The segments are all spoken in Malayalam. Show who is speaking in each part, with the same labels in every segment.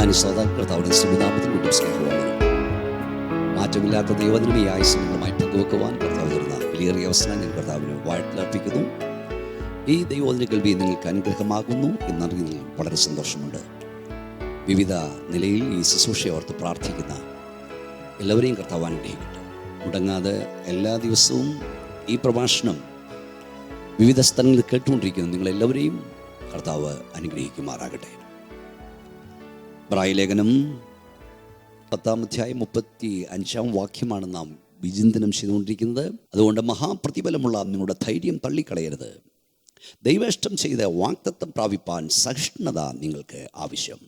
Speaker 1: കർത്താവിന്റെ സുവിനാമത്തിൽ വീണ്ടും സ്നേഹവാനും മാറ്റമില്ലാത്ത ദൈവദിനം ഈ ആയുസ് നിങ്ങളുമായി പങ്കുവെക്കുവാൻ കർത്താവ് തരുന്ന വിലയേറിയ അവസരം ഞാൻ കർത്താവിന് വാഴ്ത്തിലർപ്പിക്കുന്നു. ഈ ദൈവദിന കേൾവി നിങ്ങൾക്ക് അനുഗ്രഹമാകുന്നു എന്നറിയുന്നതിൽ വളരെ സന്തോഷമുണ്ട്. വിവിധ നിലയിൽ ഈ ശുശ്രൂഷയെ ഓർത്ത് പ്രാർത്ഥിക്കുന്ന എല്ലാവരെയും കർത്താവ് അനുഗ്രഹിക്കട്ടെ. മുടങ്ങാതെ എല്ലാ ദിവസവും ഈ പ്രഭാഷണം വിവിധ സ്ഥലങ്ങളിൽ കേട്ടുകൊണ്ടിരിക്കുന്ന നിങ്ങളെല്ലാവരെയും കർത്താവ് അനുഗ്രഹിക്കുമാറാകട്ടെ. ഇബ്രായ ലേഖനം 10-35 നാം വിചിന്തനം ചെയ്തുകൊണ്ടിരിക്കുന്നത്. അതുകൊണ്ട് മഹാപ്രതിഫലമുള്ള നിങ്ങളുടെ ധൈര്യം തള്ളിക്കളയരുത്. ദൈവേഷ്ടം ചെയ്ത വാഗ്ദത്തം പ്രാപിപ്പാൻ സഹിഷ്ണുത നിങ്ങൾക്ക് ആവശ്യം.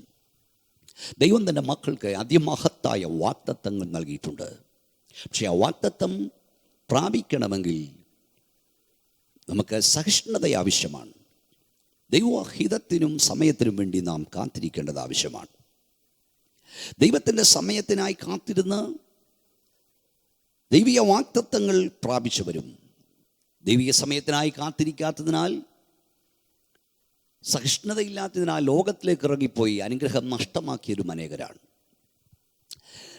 Speaker 1: ദൈവം തൻ്റെ മക്കൾക്ക് അതിമഹത്തായ വാഗ്ദത്തങ്ങൾ നൽകിയിട്ടുണ്ട്. പക്ഷേ ആ വാഗ്ദത്തം പ്രാപിക്കണമെങ്കിൽ നമുക്ക് സഹിഷ്ണുത ആവശ്യമാണ്. ദൈവഹിതത്തിനും സമയത്തിനും വേണ്ടി നാം കാത്തിരിക്കേണ്ടത് ആവശ്യമാണ്. ദൈവത്തിൻ്റെ സമയത്തിനായി കാത്തിരുന്ന് ദൈവിക വാഗ്ദത്തങ്ങൾ പ്രാപിച്ചു വരും. ദൈവിക സമയത്തിനായി കാത്തിരിക്കാത്തതിനാൽ, സഹിഷ്ണുതയില്ലാത്തതിനാൽ ലോകത്തിലേക്ക് ഇറങ്ങിപ്പോയി അനുഗ്രഹം നഷ്ടമാക്കിയവരും അനേകരാണ്.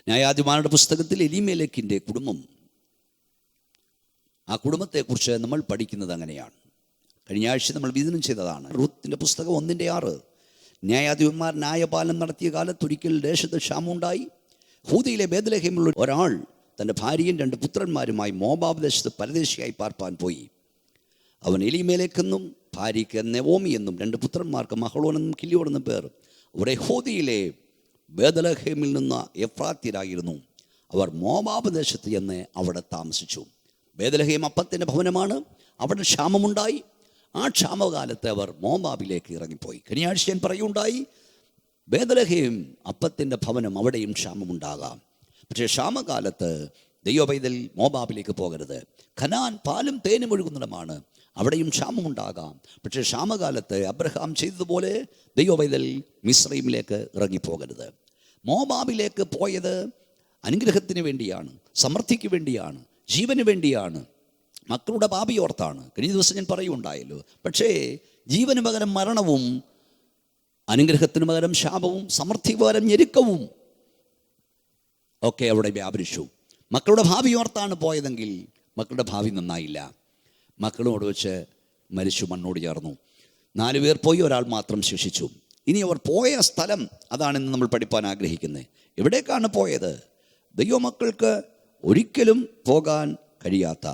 Speaker 1: ന്യായാധിപന്മാരുടെ പുസ്തകത്തിൽ എലീമേലെക്കിൻ്റെ കുടുംബം, ആ കുടുംബത്തെക്കുറിച്ച് നമ്മൾ പഠിക്കുന്നത് അങ്ങനെയാണ്. കഴിഞ്ഞ ആഴ്ച നമ്മൾ വിചിന്തനം ചെയ്തതാണ്. റൂത്തിന്റെ പുസ്തകം 1:6. ന്യായാധിപന്മാർ ന്യായപാലനം നടത്തിയ കാലത്തൊരിക്കൽ ദേശത്ത് ക്ഷാമമുണ്ടായി. ഹൂദയിലെ ബേത്ലഹേമിലുള്ള ഒരാൾ തൻ്റെ ഭാര്യയും 2 പുത്രന്മാരുമായി മോവാബ് ദേശത്ത് പരദേശിയായി പാർപ്പാൻ പോയി. അവൻ എലീമേലെക്കെന്നും ഭാര്യയ്ക്ക് നവോമി എന്നും 2 പുത്രന്മാർക്ക് മഹളോനെന്നും കില്യോനെന്നും പേർ. അവർ യഹൂദയിലെ ബേത്ലഹേമിൽ നിന്ന് എഫ്രാത്യരായിരുന്നു. അവർ മോവാബ് ദേശത്ത് ചെന്ന് അവിടെ താമസിച്ചു. ബേത്ലഹേം അപ്പത്തിൻ്റെ ഭവനമാണ്. അവിടെ ക്ഷാമമുണ്ടായി. ആ ക്ഷാമകാലത്ത് അവർ മോവാബിലേക്ക് ഇറങ്ങിപ്പോയി. കഴിഞ്ഞയാഴ്ച ഞാൻ പറയുണ്ടായി, ബേത്ലഹേം അപ്പത്തിൻ്റെ ഭവനം, അവിടെയും ക്ഷാമമുണ്ടാകാം. പക്ഷേ ക്ഷാമകാലത്ത് ദൈവപൈതൽ മോവാബിലേക്ക് പോകരുത്. കനാൻ പാലും തേനും ഒഴുകുന്നിടമാണ്, അവിടെയും ക്ഷാമമുണ്ടാകാം. പക്ഷേ ക്ഷാമകാലത്ത് അബ്രഹാം ചെയ്തതുപോലെ ദൈവപൈതൽ മിസ്രൈമിലേക്ക് ഇറങ്ങിപ്പോകരുത്. മോവാബിലേക്ക് പോയത് അനുഗ്രഹത്തിന് വേണ്ടിയാണ്, സമൃദ്ധിക്ക് വേണ്ടിയാണ്, ജീവന് വേണ്ടിയാണ്, മക്കളുടെ ഭാവി ഓർത്താണ്. കഴിഞ്ഞ ദിവസം ഞാൻ പറയുണ്ടായല്ലോ. പക്ഷേ ജീവന് പകരം മരണവും, അനുഗ്രഹത്തിന് പകരം ശാപവും, സമൃദ്ധിക്ക് പകരം ഞെരുക്കവും ഒക്കെ അവിടെ വ്യാപരിച്ചു. മക്കളുടെ ഭാവി ഓർത്താണ് പോയതെങ്കിൽ മക്കളുടെ ഭാവി നന്നായില്ല. മക്കളോട് വെച്ച് മരിച്ചു, മണ്ണോട് ചേർന്നു. 4 പേർ പോയി, ഒരാൾ മാത്രം ശേഷിച്ചു. ഇനി അവർ പോയ സ്ഥലം അതാണെന്ന് നമ്മൾ പഠിപ്പാൻ ആഗ്രഹിക്കുന്നത്. എവിടേക്കാണ് പോയത്? ദൈവമക്കൾക്ക് ഒരിക്കലും പോകാൻ കഴിയാത്ത,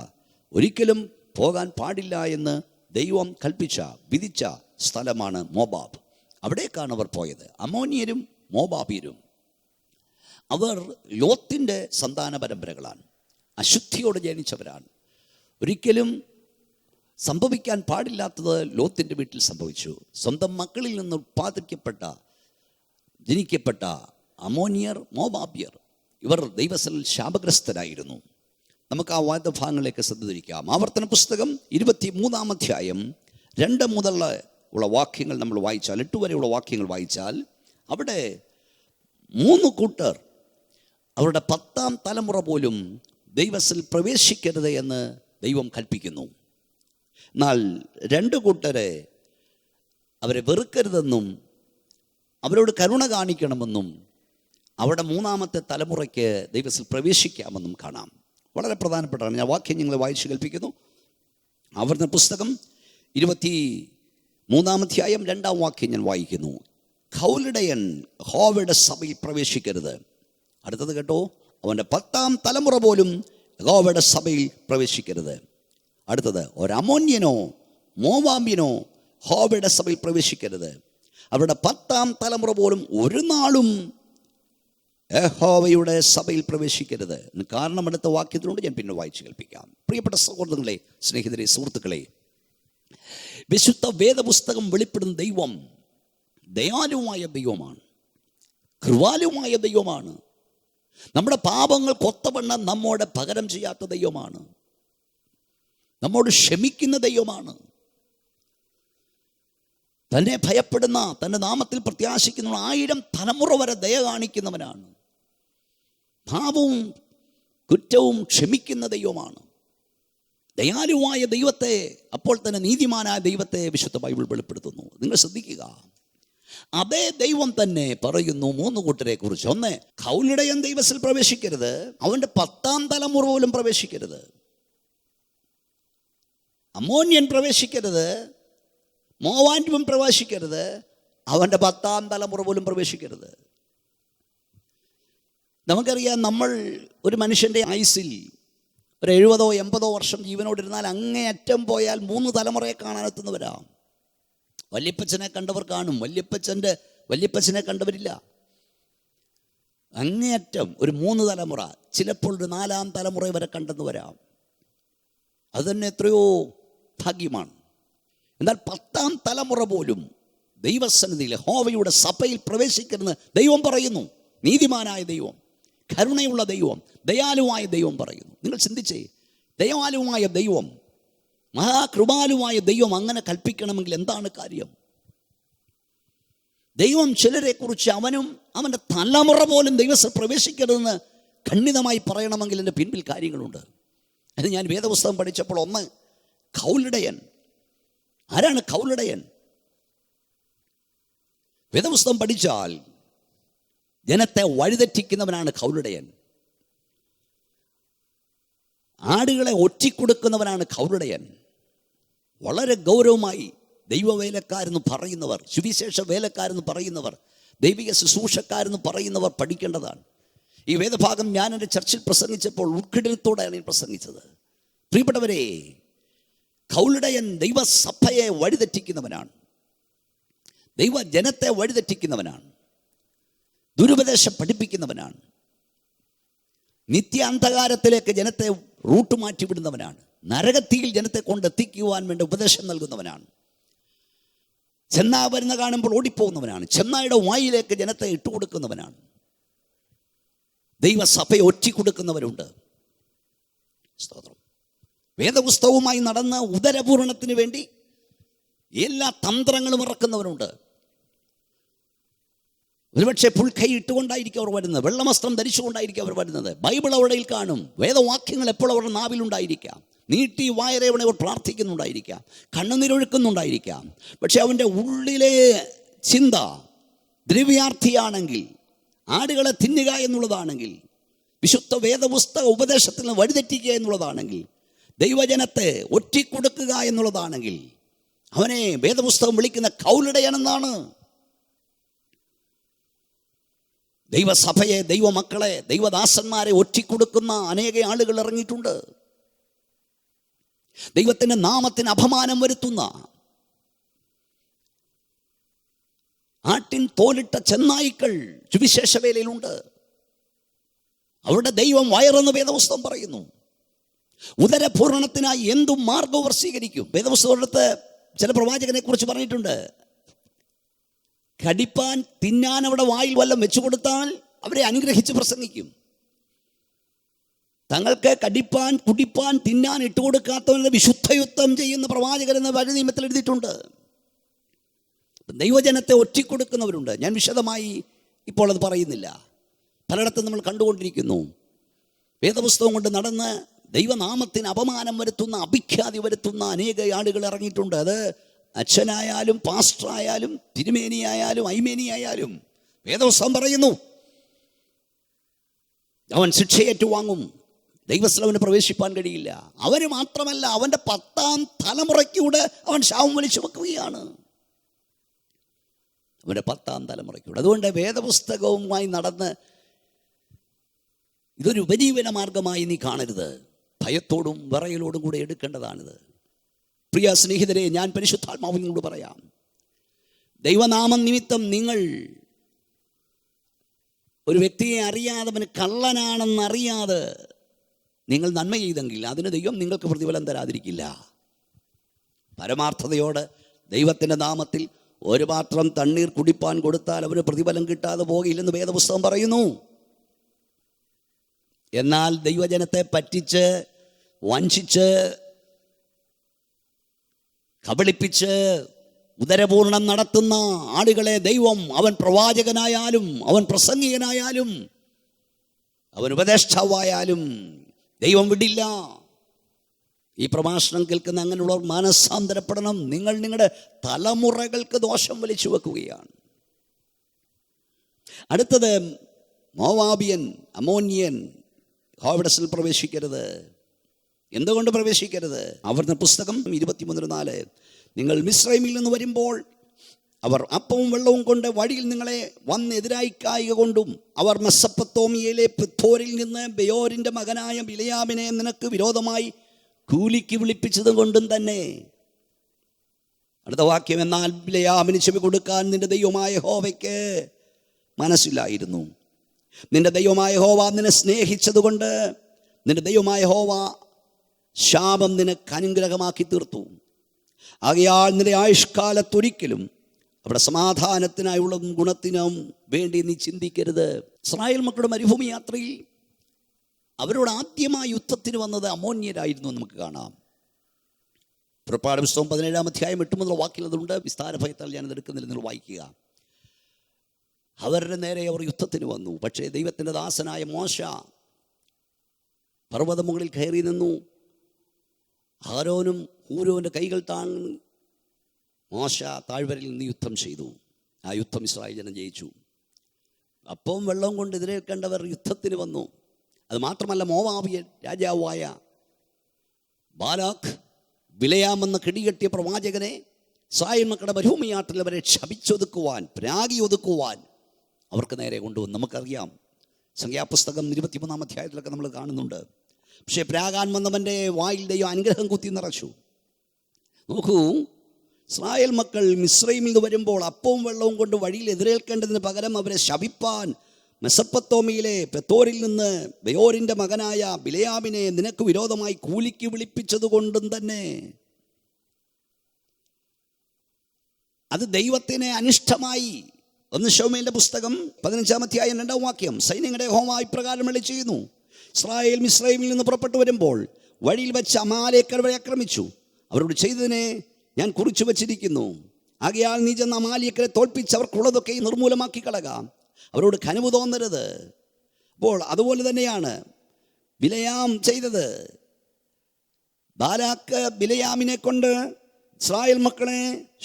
Speaker 1: ഒരിക്കലും പോകാൻ പാടില്ല എന്ന് ദൈവം കൽപ്പിച്ച, വിധിച്ച സ്ഥലമാണ് മോവാബ്. അവിടേക്കാണ് അവർ പോയത്. അമ്മോന്യരും മോവാബിയരും. അവർ ലോത്തിൻ്റെ സന്താന പരമ്പരകളാണ്, അശുദ്ധിയോട് ജനിച്ചവരാണ്. ഒരിക്കലും സംഭവിക്കാൻ പാടില്ലാത്തത് ലോത്തിൻ്റെ വീട്ടിൽ സംഭവിച്ചു. സ്വന്തം മക്കളിൽ നിന്ന് ജനിക്കപ്പെട്ട അമ്മോന്യർ, മോവാബിയർ, ഇവർ ദൈവത്തിൽ ശാപഗ്രസ്തരായിരുന്നു. നമുക്ക് ആ വാദഭാഗങ്ങളിലേക്ക് ശ്രദ്ധ തിരിക്കാം. ആവർത്തന പുസ്തകം 23-2 മുതലുള്ള വാക്യങ്ങൾ നമ്മൾ വായിച്ചാൽ, 8 വരെയുള്ള വാക്യങ്ങൾ വായിച്ചാൽ, അവിടെ 3 കൂട്ടർ അവരുടെ 10ാം തലമുറ പോലും ദൈവത്തിൽ പ്രവേശിക്കരുത് എന്ന് ദൈവം കൽപ്പിക്കുന്നു. എന്നാൽ 2 കൂട്ടരെ അവരെ വെറുക്കരുതെന്നും അവരോട് കരുണ കാണിക്കണമെന്നും അവിടെ 3ാമത്തെ തലമുറയ്ക്ക് ദൈവത്തിൽ പ്രവേശിക്കാമെന്നും കാണാം. വളരെ പ്രധാനപ്പെട്ടതാണ്. ഞാൻ വാക്യം ഞങ്ങൾ വായിച്ചു കേൾപ്പിക്കുന്നു. ആവർത്തന പുസ്തകം 23-2 വാക്യം ഞാൻ വായിക്കുന്നു. ഖൗലിടയൻ യഹോവയുടെ സഭയിൽ പ്രവേശിക്കരുത്. അടുത്തത് കേട്ടോ, അവൻ്റെ 10ാം തലമുറ പോലും യഹോവയുടെ സഭയിൽ പ്രവേശിക്കരുത്. അടുത്തത്, ഒരമോന്യനോ മോവാബ്യനോ യഹോവയുടെ സഭയിൽ പ്രവേശിക്കരുത്. അവരുടെ 10ാം തലമുറ പോലും ഒരു നാളും യഹോവയുടെ സഭയിൽ പ്രവേശിക്കരുത്. കാരണം അടുത്ത വാക്യത്തിലൂടെ ഞാൻ പിന്നെ വായിച്ചു കേൾപ്പിക്കാം. പ്രിയപ്പെട്ട സഹോദരങ്ങളെ, സ്നേഹിതരെ, സുഹൃത്തുക്കളെ, വിശുദ്ധ വേദപുസ്തകം വെളിപ്പെടുന്ന ദൈവം ദയാലുവായ ദൈവമാണ്, കൃപാലുവായ ദൈവമാണ്. നമ്മുടെ പാപങ്ങൾ കൊത്തവണ്ണം നമ്മോട് പകരം ചെയ്യാത്ത ദൈവമാണ്, നമ്മോട് ക്ഷമിക്കുന്ന ദൈവമാണ്. തന്നെ ഭയപ്പെടുന്ന, തൻ്റെ നാമത്തിൽ പ്രത്യാശിക്കുന്ന 1000 തലമുറ വരെ ദയ കാണിക്കുന്നവനാണ്. പാപവും കുറ്റവും ക്ഷമിക്കുന്ന ദൈവമാണ്. ദയാലുവായ ദൈവത്തെ, അപ്പോൾ തന്നെ നീതിമാനായ ദൈവത്തെ വിശുദ്ധ ബൈബിൾ വെളിപ്പെടുത്തുന്നു. നിങ്ങൾ ശ്രദ്ധിക്കുക, അതേ ദൈവം തന്നെ പറയുന്നു 3 കൂട്ടരെ കുറിച്ച്. ഒന്ന്, കൗലിടയൻ ദൈവത്തിൽ പ്രവേശിക്കരുത്, അവൻ്റെ 10ാം തലമുറ പോലും പ്രവേശിക്കരുത്. അമ്മോന്യൻ പ്രവേശിക്കരുത്, മോവാൻഡ്യൻ പ്രവേശിക്കരുത്, അവൻ്റെ 10ാം തലമുറ പോലും പ്രവേശിക്കരുത്. നമുക്കറിയാം, നമ്മൾ ഒരു മനുഷ്യൻ്റെ ആയുസ്സിൽ ഒരു 70 80 വർഷം ജീവനോടിരുന്നാൽ അങ്ങേയറ്റം പോയാൽ 3 തലമുറയെ കാണാനെത്തുന്നവരാ. വല്യപ്പച്ചനെ കണ്ടവർ കാണും, വല്യപ്പച്ചനെ കണ്ടവരില്ല. അങ്ങേയറ്റം ഒരു 3 തലമുറ, ചിലപ്പോൾ ഒരു 4ാം തലമുറ വരെ കണ്ടെന്ന് വരാം. അത് തന്നെ എത്രയോ ഭാഗ്യമാണ്. എന്നാൽ 10ാം തലമുറ പോലും ദൈവസന്നിധിയിൽ യഹോവയുടെ സഭയിൽ പ്രവേശിക്കരുതെന്ന് ദൈവം പറയുന്നു. നീതിമാനായ ദൈവം, കരുണയുള്ള ദൈവം, ദയാലുവായ ദൈവം പറയുന്നു. നിങ്ങൾ ചിന്തിച്ചേ, ദയാലുവായ ദൈവം, മഹാകൃപാലുവായ ദൈവം അങ്ങനെ കൽപ്പിക്കണമെങ്കിൽ എന്താണ് കാര്യം? ദൈവം ചിലരെക്കുറിച്ച് അവനും അവൻ്റെ തലമുറ പോലും ദൈവത്തിൽ പ്രവേശിക്കരുതെന്ന് ഖണ്ഡിതമായി പറയണമെങ്കിൽ എൻ്റെ പിൻപിൽ കാര്യങ്ങളുണ്ട്. അത് ഞാൻ വേദപുസ്തകം പഠിച്ചപ്പോൾ, ഒന്ന്, കൗലിടയൻ. ആരാണ് കൗലിടയൻ? വേദപുസ്തകം പഠിച്ചാൽ ജനത്തെ വഴിതെറ്റിക്കുന്നവനാണ് കൗലിടയൻ. ആടുകളെ ഒറ്റിക്കൊടുക്കുന്നവനാണ് കൗലിടയൻ. വളരെ ഗൗരവമായി ദൈവവേലക്കാരെന്ന് പറയുന്നവർ, സുവിശേഷ വേലക്കാരെന്ന് പറയുന്നവർ, ദൈവിക ശുശ്രൂഷക്കാരെന്ന് പറയുന്നവർ പഠിക്കേണ്ടതാണ്. ഈ വേദഭാഗം ഞാൻ എൻ്റെ ചർച്ചിൽ പ്രസംഗിച്ചപ്പോൾ ഉത്കണ്ഠത്തോടെയാണ് ഞാൻ പ്രസംഗിച്ചത്. പ്രിയപ്പെട്ടവരെ, കൗലിടയൻ ദൈവസഭയെ വഴിതെറ്റിക്കുന്നവനാണ്, ദൈവജനത്തെ വഴിതെറ്റിക്കുന്നവനാണ്, ദുരുപദേശം പഠിപ്പിക്കുന്നവനാണ്, നിത്യാന്ധകാരത്തിലേക്ക് ജനത്തെ റൂട്ട് മാറ്റിവിടുന്നവനാണ്, നരകത്തിയിൽ ജനത്തെ കൊണ്ടെത്തിക്കുവാൻ വേണ്ടി ഉപദേശം നൽകുന്നവനാണ്, ചെന്നാ വരുന്ന കാണുമ്പോൾ ഓടിപ്പോകുന്നവനാണ്, ചെന്നായുടെ വായിലേക്ക് ജനത്തെ ഇട്ടുകൊടുക്കുന്നവനാണ്, ദൈവസഭയെ ഒറ്റിക്കൊടുക്കുന്നവരുണ്ട്. സ്തോത്രം. വേദപുസ്തകവുമായി നടന്ന ഉദരപൂരണത്തിന് വേണ്ടി എല്ലാ തന്ത്രങ്ങളും ഇറക്കുന്നവരുണ്ട്. ഒരുപക്ഷെ പുൽക്കൈ ഇട്ടുകൊണ്ടായിരിക്കും അവർ വരുന്നത്, വെള്ളവസ്ത്രം ധരിച്ചുകൊണ്ടായിരിക്കും അവർ വരുന്നത്. ബൈബിൾ അവരുടെ കാണും, വേദവാക്യങ്ങൾ എപ്പോഴും അവരുടെ നാവിലുണ്ടായിരിക്കാം, നീട്ടി വായരവണെ അവർ പ്രാർത്ഥിക്കുന്നുണ്ടായിരിക്കാം, കണ്ണുനീരൊഴുക്കുന്നുണ്ടായിരിക്കാം. പക്ഷെ അവൻ്റെ ഉള്ളിലെ ചിന്ത ദ്രവ്യാർത്ഥിയാണെങ്കിൽ, ആടുകളെ തിന്നുക എന്നുള്ളതാണെങ്കിൽ, വിശുദ്ധ വേദപുസ്തക ഉപദേശത്തിൽ നിന്ന് വഴിതെറ്റിക്കുക എന്നുള്ളതാണെങ്കിൽ, ദൈവജനത്തെ ഒറ്റിക്കൊടുക്കുക എന്നുള്ളതാണെങ്കിൽ, അവനെ വേദപുസ്തകം വിളിക്കുന്ന കൗലിടയനെന്നാണ്. ദൈവസഭയെ, ദൈവമക്കളെ, ദൈവദാസന്മാരെ ഒറ്റിക്കൊടുക്കുന്ന അനേക ആളുകൾ ഇറങ്ങിയിട്ടുണ്ട്. ദൈവത്തിൻ്റെ നാമത്തിന് അപമാനം വരുത്തുന്ന, ആട്ടിൻ തോലിട്ട ചെന്നായ്ക്കൾ സുവിശേഷ വേലയിലുണ്ട്. അവരുടെ ദൈവം വയറെന്ന് വേദപുസ്തകം പറയുന്നു. ഉദരപൂർണത്തിനായി എന്തും മാർഗവും അവർ സ്വീകരിക്കും. വേദപുസ്തകത്തെ ചില പ്രവാചകനെ കുറിച്ച് പറഞ്ഞിട്ടുണ്ട്, കടിപ്പാൻ തിന്നാൻ അവിടെ വായിൽ വല്ലം വെച്ചു കൊടുത്താൽ അവരെ അനുഗ്രഹിച്ച് പ്രസംഗിക്കും. തങ്ങൾക്ക് കടിപ്പാൻ, കുടിപ്പാൻ, തിന്നാൻ ഇട്ടുകൊടുക്കാത്തവരുടെ വിശുദ്ധയുദ്ധം ചെയ്യുന്ന പ്രവാചകരെന്ന് പഴയ നിയമത്തിൽ എഴുതിയിട്ടുണ്ട്. ദൈവജനത്തെ ഒറ്റിക്കൊടുക്കുന്നവരുണ്ട്. ഞാൻ വിശദമായി ഇപ്പോൾ അത് പറയുന്നില്ല. പലയിടത്തും നമ്മൾ കണ്ടുകൊണ്ടിരിക്കുന്നു. വേദപുസ്തകം കൊണ്ട് നടന്ന് ദൈവനാമത്തിന് അപമാനം വരുത്തുന്ന, അഭിഖ്യാതി വരുത്തുന്ന അനേക ആളുകൾ ഇറങ്ങിയിട്ടുണ്ട്. അത് അച്ഛനായാലും പാസ്റ്ററായാലും തിരുമേനിയായാലും ഐമേനിയായാലും വേദപുസ്തകം പറയുന്നു അവൻ ശിക്ഷയേറ്റുവാങ്ങും, ദൈവസ്ഥലവന് പ്രവേശിപ്പാൻ കഴിയില്ല. അവന് മാത്രമല്ല, അവൻ്റെ 10ാം തലമുറയ്ക്കൂടെ അവൻ ശാപം വലിച്ചു വെക്കുകയാണ്. അവൻ്റെ 10ാം തലമുറയ്ക്കൂടെ. അതുകൊണ്ട് വേദപുസ്തകവുമായി നടന്ന് ഇതൊരു ഉപജീവന മാർഗമായി നീ കാണരുത്. ഭയത്തോടും വിറയലോടും കൂടെ എടുക്കേണ്ടതാണിത്. പ്രിയ സ്നേഹിതരെ, ഞാൻ പരിശുദ്ധാത്മാവിനോട് പറയാം, ദൈവനാമം നിമിത്തം നിങ്ങൾ ഒരു വ്യക്തിയെ അറിയാതെ, അവന് കള്ളനാണെന്നറിയാതെ നിങ്ങൾ നന്മ ചെയ്തെങ്കിൽ അതിന് ദൈവം നിങ്ങൾക്ക് പ്രതിഫലം തരാതിരിക്കില്ല. പരമാർത്ഥതയോടെ ദൈവത്തിൻ്റെ നാമത്തിൽ ഒരു പാത്രം തണ്ണീർ കുടിപ്പാൻ കൊടുത്താൽ അവന് പ്രതിഫലം കിട്ടാതെ പോകില്ലെന്ന് വേദപുസ്തകം പറയുന്നു. എന്നാൽ ദൈവജനത്തെ പറ്റിച്ച്, വഞ്ചിച്ച്, കബളിപ്പിച്ച് ഉദരപൂർണം നടത്തുന്ന ആളുകളെ ദൈവം, അവൻ പ്രവാചകനായാലും അവൻ പ്രസംഗികനായാലും അവൻ ഉപദേഷ്ടാവായാലും ദൈവം വിടില്ല. ഈ പ്രഭാഷണം കേൾക്കുന്ന അങ്ങനെയുള്ളവർ മാനസാന്തരപ്പെടണം. നിങ്ങൾ നിങ്ങളുടെ തലമുറകൾക്ക് ദോഷം വലിച്ചു വെക്കുകയാണ്. അടുത്തത് മോവാബിയൻ, അമോന്യൻ യഹോവയുടെ പ്രവേശിക്കരുത്. എന്തുകൊണ്ട് പ്രവേശിക്കരുത്? ആവർത്തന പുസ്തകം 23:4, നിങ്ങൾ മിസ്രൈമിൽ നിന്ന് വരുമ്പോൾ അവർ അപ്പവും വെള്ളവും കൊണ്ട് വഴിയിൽ നിങ്ങളെ വന്ന് എതിരായിക്കായിക കൊണ്ടും അവർ മെസൊപ്പൊത്താമ്യയിലെ പെത്തോരിൽ നിന്ന് ബെയോരിൻ്റെ മകനായ ബിലെയാമിനെ നിനക്ക് വിരോധമായി കൂലിക്ക് വിളിപ്പിച്ചത് കൊണ്ടും തന്നെ. അടുത്ത വാക്യം, എന്നാൽ ബിലെയാമിന് ചെവി കൊടുക്കാൻ നിന്റെ ദൈവമായ യഹോവയ്ക്ക് മനസ്സിലായിരുന്നു. നിന്റെ ദൈവമായ യഹോവ നിന്നെ സ്നേഹിച്ചതുകൊണ്ട് നിന്റെ ദൈവമായ യഹോവ ശാപം നിനക്ക് അനുഗ്രഹമാക്കി തീർത്തു. ആകയാൽ നിന്റെ ആയുഷ്കാലത്തൊരിക്കലും അവിടെ സമാധാനത്തിനായുള്ള ഗുണത്തിനും വേണ്ടി നീ ചിന്തിക്കരുത്. ഇസ്രായേൽ മക്കളുടെ മരുഭൂമി യാത്രയിൽ അവരോട് ആദ്യമായി യുദ്ധത്തിന് വന്നത് അമോന്യരായിരുന്നു നമുക്ക് കാണാം. പുറപ്പാട് പുസ്തകം 17-ാം അധ്യായം 8 മുതൽ വാക്കിൽ അതുണ്ട്. വിസ്താര ഭയത്താൽ ഞാനത് എടുക്കുന്നില്ല, നിങ്ങൾ വായിക്കുക. അവരുടെ നേരെ അവർ യുദ്ധത്തിന് വന്നു. പക്ഷേ ദൈവത്തിൻ്റെ ദാസനായ മോശ പർവ്വതമുകളിൽ കയറി നിന്നു. ആരോനും ഹൂരോൻ്റെ കൈകൾ താങ്ങി മോശ താഴ്വരയിൽ നിന്ന് യുദ്ധം ചെയ്തു. ആ യുദ്ധം ഇസ്രായേൽ ജനം ജയിച്ചു. അപ്പവും വെള്ളവും കൊണ്ട് എതിരേൽക്കേണ്ടവർ യുദ്ധത്തിന് വന്നു. അത് മാത്രമല്ല, മോവാബിയൻ രാജാവായ ബാലാഖ് ബിലെയാമെന്ന കിടികെട്ടിയ പ്രവാചകനെ ഇസ്രായേൽ മക്കളുടെ മരുഭൂമിയാട്ടിൽ അവരെ ശപിച്ചൊതുക്കുവാൻ, പ്രാഗി ഒതുക്കുവാൻ അവർക്ക് നേരെ കൊണ്ടുവന്നു. നമുക്കറിയാം, സംഖ്യാപുസ്തകം 23-ാം അധ്യായത്തിലൊക്കെ നമ്മൾ കാണുന്നുണ്ട്. പക്ഷേ പ്രാകാൻ വന്നവൻ്റെ വായിൽ ദൈവം അനുഗ്രഹം കുത്തി നിറച്ചു. നോക്കൂ, ഇസ്രായേൽ മക്കൾ മിസ്രൈമിൽ നിന്ന് വരുമ്പോൾ അപ്പവും വെള്ളവും കൊണ്ട് വഴിയിൽ എതിരേൽക്കേണ്ടതിന് പകരം അവരെ ശപിപ്പാൻ മെസൊപ്പൊത്താമ്യയിലെ പെത്തോരിൽ നിന്ന് ബെയോരിൻ്റെ മകനായ ബിലെയാമിനെ നിനക്ക് വിരോധമായി കൂലിക്ക് വിളിപ്പിച്ചത് കൊണ്ടും തന്നെ. അത് ദൈവത്തിന് അനിഷ്ടമായി. 1 ശമൂവേലിന്റെ പുസ്തകം 15-ാം അധ്യായം 2-ാം വാക്യം, സൈന്യങ്ങളുടെ യഹോവ ഇപ്രകാരം അരുളി ചെയ്യുന്നു, ഇസ്രായേൽ മിസ്രൈമിൽ നിന്ന് പുറപ്പെട്ടു വരുമ്പോൾ വഴിയിൽ വെച്ച് അമാലേക്കരെ ആക്രമിച്ചു. അവരോട് ചെയ്തതിനെ ഞാൻ കുറിച്ചു വച്ചിരിക്കുന്നു. ആകയാൽ നീ ചെന്ന് അമാലേക്കരെ തോൽപ്പിച്ച് അവർക്കുള്ളതൊക്കെ നിർമൂലമാക്കി കളകാം. അവരോട് കനിവ് തോന്നരുത്. അപ്പോൾ അതുപോലെ തന്നെയാണ് ബിലെയാം ചെയ്തത്. ബാലാക്ക് ബിലെയാമിനെ കൊണ്ട് ഇസ്രായേൽ മക്കളെ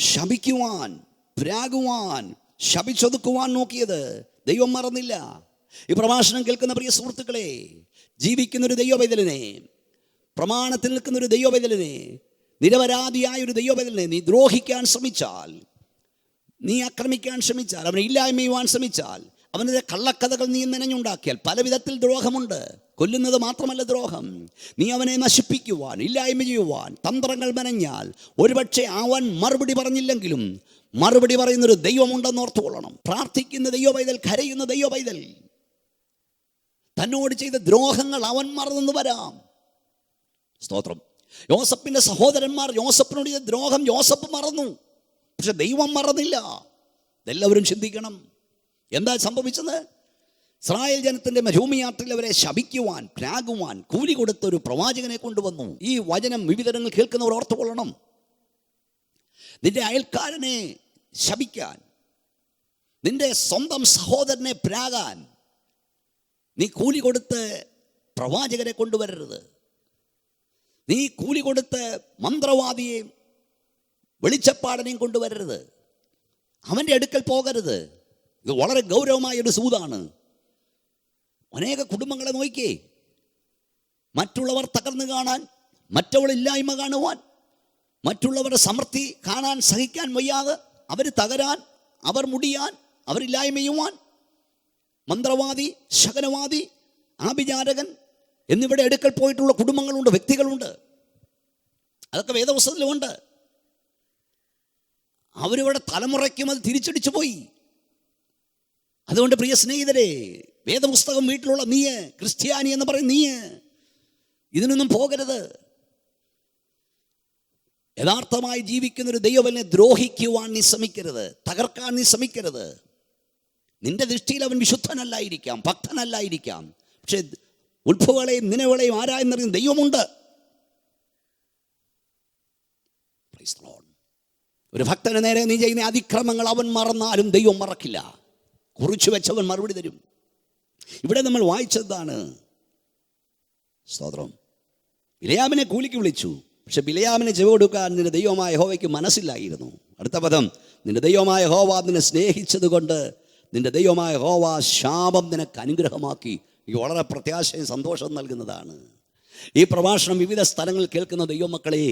Speaker 1: ശപിക്കുവാൻ, പ്രാകുവാൻ, ശപിച്ചൊതുക്കുവാൻ നോക്കിയത് ദൈവം മറന്നില്ല. ഈ പ്രഭാഷണം കേൾക്കുന്ന പ്രിയ സുഹൃത്തുക്കളെ, ജീവിക്കുന്നൊരു ദൈവപൈതലിനെ, പ്രമാണത്തിൽ നിൽക്കുന്നൊരു ദൈവപൈതലിനെ, നിരപരാധിയായ ഒരു ദൈവപൈതലിനെ നീ ദ്രോഹിക്കാൻ ശ്രമിച്ചാൽ, നീ ആക്രമിക്കാൻ ശ്രമിച്ചാൽ, അവനെ ഇല്ലായ്മ ചെയ്യുവാൻ ശ്രമിച്ചാൽ, അവൻ്റെ കള്ളക്കഥകൾ നീ മെനഞ്ഞുണ്ടാക്കിയാൽ, പല വിധത്തിൽ ദ്രോഹമുണ്ട്. കൊല്ലുന്നത് മാത്രമല്ല ദ്രോഹം. നീ അവനെ നശിപ്പിക്കുവാൻ, ഇല്ലായ്മ ചെയ്യുവാൻ തന്ത്രങ്ങൾ മെനഞ്ഞാൽ, ഒരുപക്ഷെ അവൻ മറുപടി പറഞ്ഞില്ലെങ്കിലും മറുപടി പറയുന്നൊരു ദൈവമുണ്ടെന്ന് ഓർത്തുകൊള്ളണം. പ്രാർത്ഥിക്കുന്ന ദൈവപൈതൽ, കരയുന്ന ദൈവപൈതൽ, തന്നോട് ചെയ്ത ദ്രോഹങ്ങൾ അവൻ മറന്നു വരാം. സ്തോത്രം. യോസഫിൻ്റെ സഹോദരന്മാർ യോസഫിനോട് ചെയ്ത ദ്രോഹം യോസഫ് മറന്നു, പക്ഷെ ദൈവം മറന്നില്ല. ഇതെല്ലാവരും ചിന്തിക്കണം. എന്താ സംഭവിച്ചത്? ഇസ്രായേൽ ജനത്തിൻ്റെ മരുഭൂമിയാത്രയിൽ അവരെ ശപിക്കുവാൻ, പ്രാകുവാൻ കൂലി കൊടുത്ത ഒരു പ്രവാചകനെ കൊണ്ടുവന്നു. ഈ വചനം വിവിധങ്ങൾ കേൾക്കുന്നവർ ഓർത്തുകൊള്ളണം. നിന്റെ അയൽക്കാരനെ ശപിക്കാൻ, നിന്റെ സ്വന്തം സഹോദരനെ പ്രാകാൻ നീ കൂലി കൊടുത്ത് പ്രവാചകരെ കൊണ്ടുവരരുത്. നീ കൂലി കൊടുത്ത് മന്ത്രവാദിയെയും വെളിച്ചപ്പാടനെയും കൊണ്ടുവരരുത്. അവൻ്റെ അടുക്കൽ പോകരുത്. ഇത് വളരെ ഗൗരവമായൊരു സൂതാണ്. അനേക കുടുംബങ്ങളെ നോക്കിയേ, മറ്റുള്ളവർ തകർന്നു കാണാൻ, മറ്റുള്ളവരില്ലായ്മ കാണുവാൻ, മറ്റുള്ളവരുടെ സമൃദ്ധി കാണാൻ സഹിക്കാൻ വയ്യാതെ അവർ തകരാൻ, അവർ മുടിയാൻ, അവരില്ലായ്മ ചെയ്യുവാൻ മന്ത്രവാദി, ശകനവാദി, ആഭിചാരകൻ എന്നിവിടെ അടുക്കൽ പോയിട്ടുള്ള കുടുംബങ്ങളുണ്ട്, വ്യക്തികളുണ്ട്. അതൊക്കെ വേദപുസ്തകത്തിലുമുണ്ട്. അവരിവിടെ തലമുറയ്ക്കും അത് തിരിച്ചടിച്ചു പോയി. അതുകൊണ്ട് പ്രിയ സ്നേഹിതരെ, വേദപുസ്തകം വീട്ടിലുള്ള നീ, ക്രിസ്ത്യാനി എന്ന് പറയും നീ, ഇതിനൊന്നും പോകരുത്. യഥാർത്ഥമായി ജീവിക്കുന്നൊരു ദൈവനെ ദ്രോഹിക്കുവാൻ നീ ശ്രമിക്കരുത്, തകർക്കാൻ നീ ശ്രമിക്കരുത്. നിന്റെ ദൃഷ്ടിയിൽ അവൻ വിശുദ്ധനല്ലായിരിക്കാം, ഭക്തനല്ലായിരിക്കാം, പക്ഷെ ഉത്ഭവങ്ങളെയും നിലവുകളെയും ആരായെന്നറിയുന്ന ദൈവമുണ്ട്. ഒരു ഭക്തന് നേരെ നീ ചെയ്യുന്ന അതിക്രമങ്ങൾ അവൻ മറന്നാലും ദൈവം മറക്കില്ല. കുറിച്ചു വെച്ചവൻ മറുപടി തരും. ഇവിടെ നമ്മൾ വായിച്ചതാണ്. സ്തോത്രം. ബിലെയാമിനെ കൂലിക്ക് വിളിച്ചു, പക്ഷെ ബിലെയാമിനെ ചെവി കൊടുക്കാൻ നിന്റെ ദൈവമായ യഹോവയ്ക്ക് മനസ്സില്ലായിരുന്നു. അടുത്ത പദം, നിന്റെ ദൈവമായ യഹോവ നിന്നെ സ്നേഹിച്ചത് കൊണ്ട് നിന്റെ ദൈവമായ യഹോവ ശാപം നിനക്ക് അനുഗ്രഹമാക്കി. എനിക്ക് വളരെ പ്രത്യാശയും സന്തോഷം നൽകുന്നതാണ്. ഈ പ്രഭാഷണം വിവിധ സ്ഥലങ്ങളിൽ കേൾക്കുന്ന ദൈവമക്കളെ,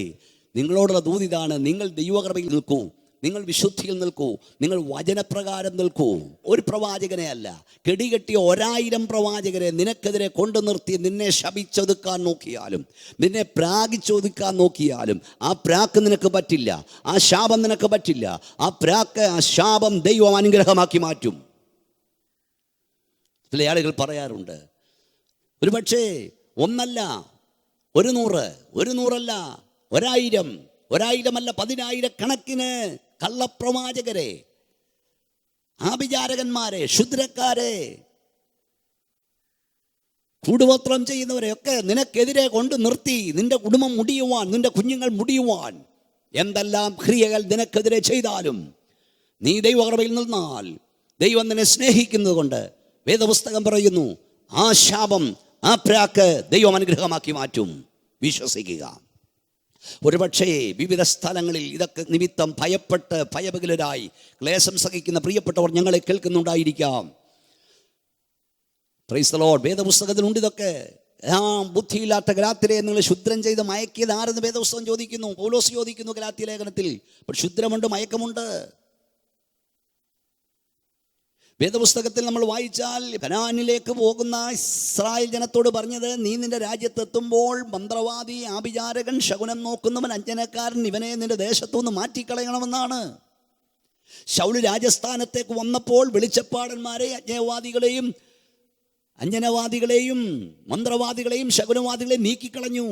Speaker 1: നിങ്ങളോടുള്ള ദൂതിതാണ്: നിങ്ങൾ ദൈവകൃപയിൽ നിൽക്കൂ, നിങ്ങൾ വിശുദ്ധിയിൽ നിൽക്കൂ, നിങ്ങൾ വചനപ്രകാരം നിൽക്കൂ. ഒരു പ്രവാചകനെ അല്ല, കെടികെട്ടിയ 1000 പ്രവാചകരെ നിനക്കെതിരെ കൊണ്ടു നിർത്തി നിന്നെ ശപിച്ചൊതുക്കാൻ നോക്കിയാലും, നിന്നെ പ്രാഗിച്ചൊതുക്കാൻ നോക്കിയാലും ആ പ്രാക്ക് നിനക്ക് പറ്റില്ല, ആ ശാപം നിനക്ക് പറ്റില്ല. ആ പ്രാക്ക്, ആ ശാപം ദൈവം അനുഗ്രഹമാക്കി മാറ്റും. ചില ആളുകൾ പറയാറുണ്ട്, ഒരു പക്ഷേ 1 അല്ല 100, 100 അല്ല 1000, 1000 അല്ല 10,000 കണക്കിന് കള്ളപ്രവാചകരെ, ആഭിചാരകന്മാരെ, ക്ഷുദ്രക്കാരെ, കൂടുവസ്ത്രം ചെയ്യുന്നവരെയൊക്കെ നിനക്കെതിരെ കൊണ്ട് നിർത്തി നിന്റെ കുടുംബം മുടിയുവാൻ, നിന്റെ കുഞ്ഞുങ്ങൾ മുടിയുവാൻ എന്തെല്ലാം ക്രിയകൾ നിനക്കെതിരെ ചെയ്താലും നീ ദൈവകൃപയിൽ നിന്നാൽ, ദൈവം നിന്നെ സ്നേഹിക്കുന്നത് കൊണ്ട് വേദപുസ്തകം പറയുന്നു, ആ ശാപം, ആ പ്രാക്ക് ദൈവം അനുഗ്രഹമാക്കി മാറ്റും. വിശ്വസിക്കുക. ഒരുപക്ഷേ വിവിധ സ്ഥലങ്ങളിൽ ഇതൊക്കെ നിമിത്തം ഭയപ്പെട്ട് ഭയബഹുലരായി ക്ലേശം സഹിക്കുന്ന പ്രിയപ്പെട്ടവർ ഞങ്ങളെ കേൾക്കുന്നുണ്ടായിരിക്കാം. Praise the lord. വേദപുസ്തകത്തിലുണ്ട് ഇതൊക്കെ. ബുദ്ധിയില്ലാത്ത ഗലാത്യരെ നിങ്ങൾ ശുദ്രം ചെയ്ത് മയക്കിയത് ആരെന്ന് വേദപുസ്തകം ചോദിക്കുന്നു, പൗലോസ് ചോദിക്കുന്നു ഗലാത്യ ലേഖനത്തിൽ. അപ്പോൾ ശുദ്രമുണ്ട്, മയക്കമുണ്ട്. വേദപുസ്തകത്തിൽ നമ്മൾ വായിച്ചാൽ കനാനിലേക്ക് പോകുന്ന ഇസ്രായേൽ ജനത്തോട് പറഞ്ഞത്, നീ നിന്റെ രാജ്യത്തെത്തുമ്പോൾ മന്ത്രവാദി, ആഭിചാരകൻ, ശകുനം നോക്കുന്നവൻ, അഞ്ജനക്കാരൻ ഇവനെ നിന്റെ ദേശത്തുനിന്ന് മാറ്റിക്കളയണമെന്നാണ്. ശൗല് രാജസ്ഥാനത്തേക്ക് വന്നപ്പോൾ വെളിച്ചപ്പാടന്മാരെ, അഞ്ജനവാദികളെയും മന്ത്രവാദികളെയും ശകുനവാദികളെയും നീക്കിക്കളഞ്ഞു.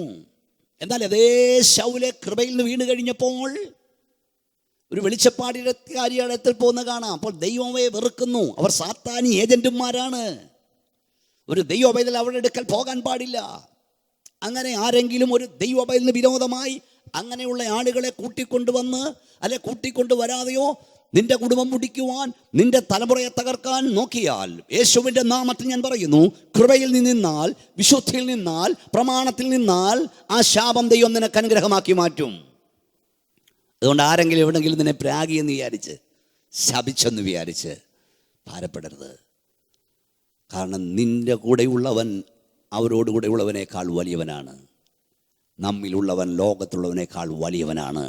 Speaker 1: എന്നാൽ അതേ ശൗലെ കൃപയിൽ നിന്ന് വീണ് കഴിഞ്ഞപ്പോൾ ഒരു വെളിച്ചപ്പാടികാരിയുടെ അടുത്തിൽ പോകുന്ന കാണാം. അപ്പോൾ ദൈവമേ വെറുക്കുന്നു. അവർ സാത്താനി ഏജന്റുമാരാണ്. ഒരു ദൈവപൈതൽ അവരുടെ അടുക്കൽ പോകാൻ പാടില്ല. അങ്ങനെ ആരെങ്കിലും ഒരു ദൈവപൈതലിന് വിരോധമായി അങ്ങനെയുള്ള ആളുകളെ കൂട്ടിക്കൊണ്ടുവന്ന്, അല്ലെ കൂട്ടിക്കൊണ്ടുവരാതെയോ നിന്റെ കുടുംബം മുടിക്കുവാൻ, നിന്റെ തലമുറയെ തകർക്കാൻ നോക്കിയാൽ, യേശുവിൻ്റെ നാമത്തിൽ ഞാൻ പറയുന്നു, കൃപയിൽ നിന്നാൽ, വിശുദ്ധിയിൽ നിന്നാൽ, പ്രമാണത്തിൽ നിന്നാൽ ആ ശാപം ദൈവം നിനക്ക് അനുഗ്രഹമാക്കി മാറ്റും. അതുകൊണ്ട് ആരെങ്കിലും എവിടെങ്കിലും നിന്നെ പ്രാഗിയെന്ന് വിചാരിച്ച്, ശപിച്ചെന്ന് വിചാരിച്ച് ഭാരപ്പെടരുത്. കാരണം നിന്റെ കൂടെയുള്ളവൻ അവരോടുകൂടെ ഉള്ളവനേക്കാൾ വലിയവനാണ്. നമ്മിലുള്ളവൻ ലോകത്തുള്ളവനേക്കാൾ വലിയവനാണ്.